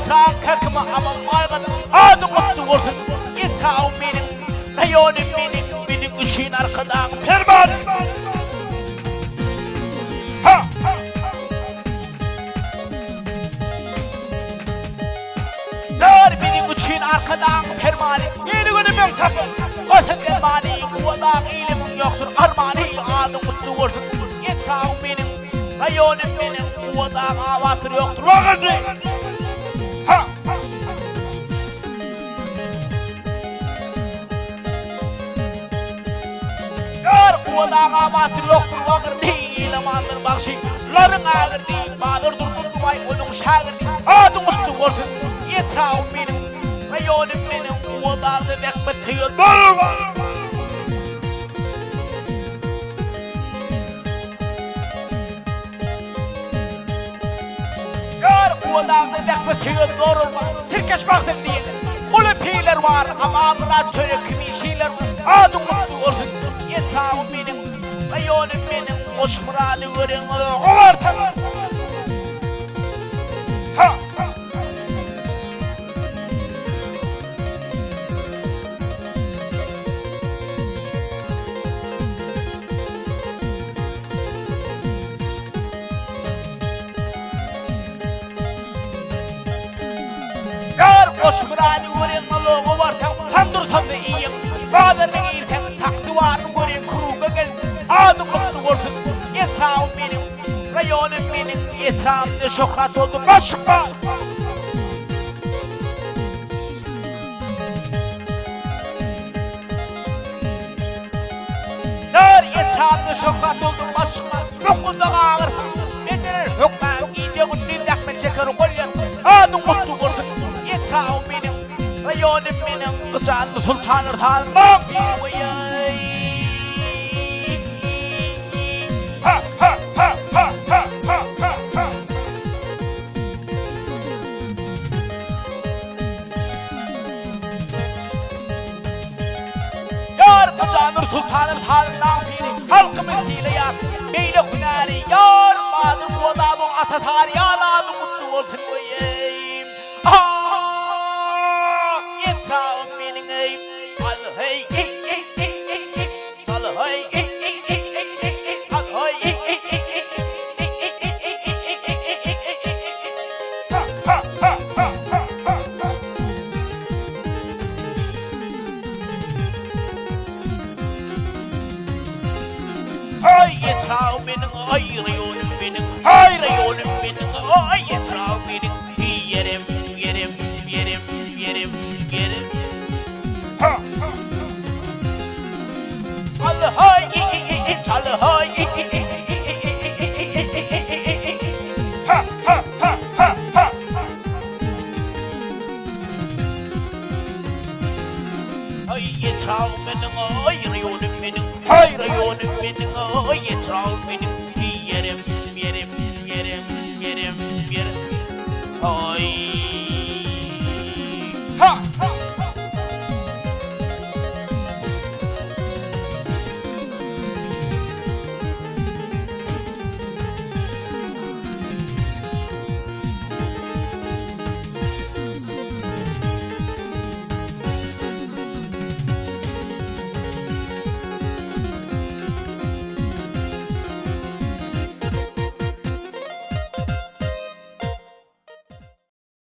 Yetrağın kakımı ama aygın adım mutlu olsun. Yetrağım benim, rayonum benim ışığın arkadan ferman. Ha! Dar benim ışığın arkadan fermanı. Yeni günümün kapı. Olsun fermanı, kuvadağın iyilimin yoktur. Armanı adım mutlu olsun. Yetrağım benim, rayonum benim, kuvadağın avatır yoktur. Vakıcı! Ha! Kuvadağın avatır yoktur. Vakır değil amandır bakşı. Ların ağır değil, bağdır durmay onun şağır değil. Adım mutlu olsun. Yetrağım benim, rayonum benim, kuvadağın bekmeti yoktur. Kuvadağın bekmeti yoktur. Türkeş baktır değil. Olimpiyalar var ama ambulatöre kimişiler var. Adım mutlu olsun. Yetrağım benim, rayonum benim, hoş muradı görün ovartan. Ha! Hoş muradı görün ovartan. Tandır tandı iyiyim. Bağlarını iyirken taktı varım görün kuru gel. Adım mutlu olsun. Yetrağım benim, rayonum benim, yetrağımda şokrat oldu. Başka! Nar yetrağımda şokrat oldu. Başka! Dokunda ağır. Nedir? Yokma iyice gülün dakme çeker kolyen. Adım mutlu olsun. Yetrağım benim, rayonum benim, kıcanlı sultanır tanımam. Ha ha ha ha ha ha ha ha. Yar kıcanır sultanır tanımam. Halkımın dile yar, beyle hüneri yar. Badır bu adamın atatar yar. Adım mutlu olsun koyayım. Yetrağım benim ey. Al hey ey ey ey ey ey. Al hey ey ey ey ey ey. Al hey ey ey ey ey. Ha ha ha ha ha ha. Ay yetrağım benim, ay rayonum benim, ay rayonum benim, ay yetrağım benim. Yerim, yerim, yerim, yerim, yerim. Ha! Al hay, al hay, ha ha ha ha ha. Ay yetrağım benim, ay rayonum benim, ay rayonum benim, ay yetrağım benim.